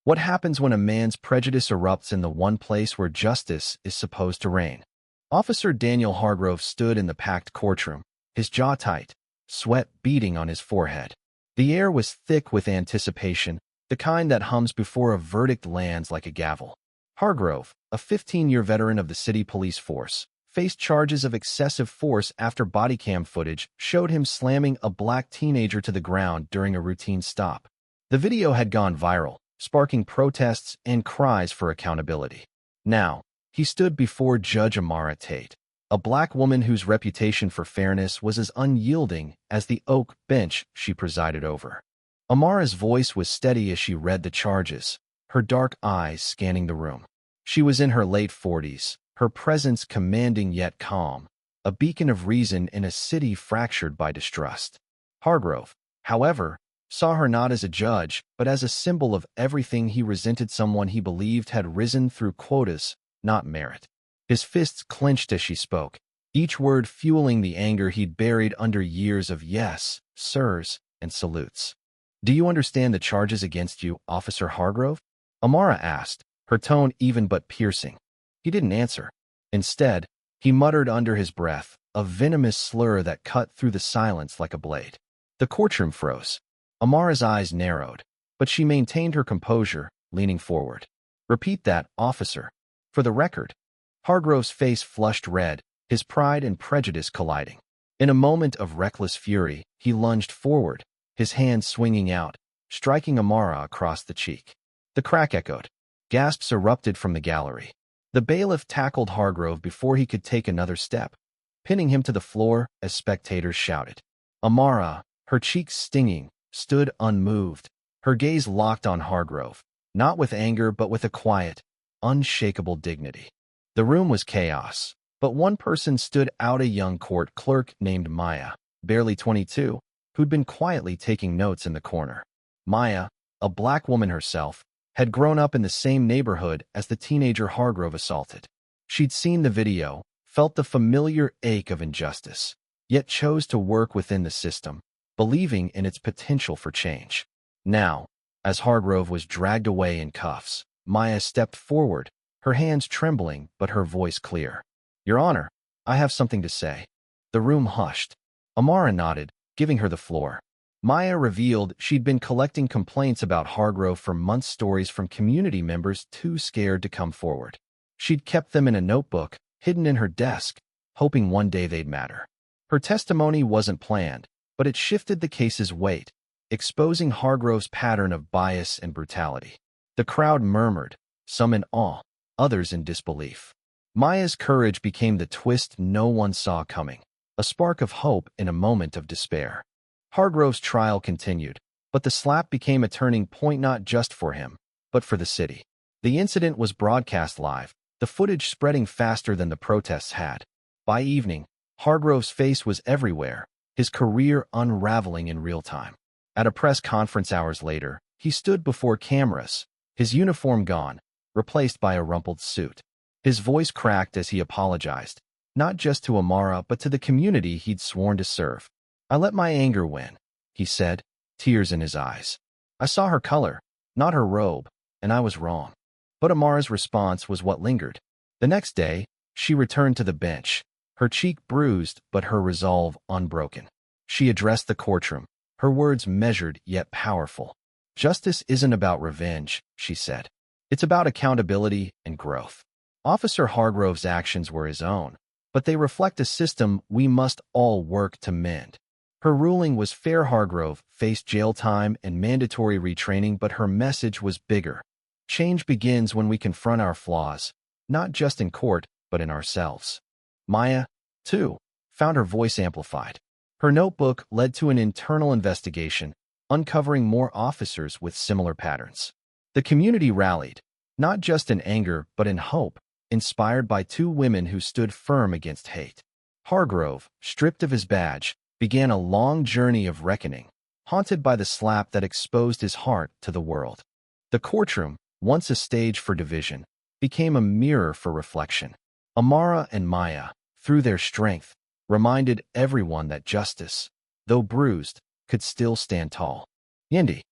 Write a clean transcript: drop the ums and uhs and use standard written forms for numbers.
What happens when a man's prejudice erupts in the one place where justice is supposed to reign? Officer Daniel Hargrove stood in the packed courtroom, his jaw tight, sweat beading on his forehead. The air was thick with anticipation, the kind that hums before a verdict lands like a gavel. Hargrove, a 15-year veteran of the city police force, faced charges of excessive force after body cam footage showed him slamming a black teenager to the ground during a routine stop. The video had gone viral, sparking protests and cries for accountability. Now, he stood before Judge Amara Tate, a black woman whose reputation for fairness was as unyielding as the oak bench she presided over. Amara's voice was steady as she read the charges, her dark eyes scanning the room. She was in her late 40s, her presence commanding yet calm, a beacon of reason in a city fractured by distrust. Hargrove, however, saw her not as a judge, but as a symbol of everything he resented, someone he believed had risen through quotas, not merit. His fists clenched as she spoke, each word fueling the anger he'd buried under years of yes, sirs, and salutes. "Do you understand the charges against you, Officer Hargrove?" Amara asked, her tone even but piercing. He didn't answer. Instead, he muttered under his breath, a venomous slur that cut through the silence like a blade. The courtroom froze. Amara's eyes narrowed, but she maintained her composure, leaning forward. "Repeat that, officer. For the record." Hargrove's face flushed red, his pride and prejudice colliding. In a moment of reckless fury, he lunged forward, his hand swinging out, striking Amara across the cheek. The crack echoed. Gasps erupted from the gallery. The bailiff tackled Hargrove before he could take another step, pinning him to the floor as spectators shouted. Amara, her cheeks stinging, stood unmoved, her gaze locked on Hargrove, not with anger but with a quiet, unshakable dignity. The room was chaos, but one person stood out, a young court clerk named Maya, barely 22, who'd been quietly taking notes in the corner. Maya, a black woman herself, had grown up in the same neighborhood as the teenager Hargrove assaulted. She'd seen the video, felt the familiar ache of injustice, yet chose to work within the system, believing in its potential for change. Now, as Hargrove was dragged away in cuffs, Maya stepped forward, her hands trembling but her voice clear. "Your Honor, I have something to say." The room hushed. Amara nodded, giving her the floor. Maya revealed she'd been collecting complaints about Hargrove for months, stories from community members too scared to come forward. She'd kept them in a notebook, hidden in her desk, hoping one day they'd matter. Her testimony wasn't planned, but it shifted the case's weight, exposing Hargrove's pattern of bias and brutality. The crowd murmured, some in awe, others in disbelief. Maya's courage became the twist no one saw coming, a spark of hope in a moment of despair. Hargrove's trial continued, but the slap became a turning point not just for him, but for the city. The incident was broadcast live, the footage spreading faster than the protests had. By evening, Hargrove's face was everywhere, his career unraveling in real time. At a press conference hours later, he stood before cameras, his uniform gone, replaced by a rumpled suit. His voice cracked as he apologized, not just to Amara but to the community he'd sworn to serve. "I let my anger win," he said, tears in his eyes. "I saw her color, not her robe, and I was wrong." But Amara's response was what lingered. The next day, she returned to the bench, her cheek bruised but her resolve unbroken. She addressed the courtroom, her words measured yet powerful. "Justice isn't about revenge," she said. "It's about accountability and growth." Officer Hargrove's actions were his own, but they reflect a system we must all work to mend. Her ruling was fair. Hargrove faced jail time and mandatory retraining, but her message was bigger. Change begins when we confront our flaws, not just in court, but in ourselves. Maya, too, found her voice amplified. Her notebook led to an internal investigation, uncovering more officers with similar patterns. The community rallied, not just in anger but in hope, inspired by two women who stood firm against hate. Hargrove, stripped of his badge, began a long journey of reckoning, haunted by the slap that exposed his heart to the world. The courtroom, once a stage for division, became a mirror for reflection. Amara and Maya, through their strength, reminded everyone that justice, though bruised, could still stand tall. Yendi.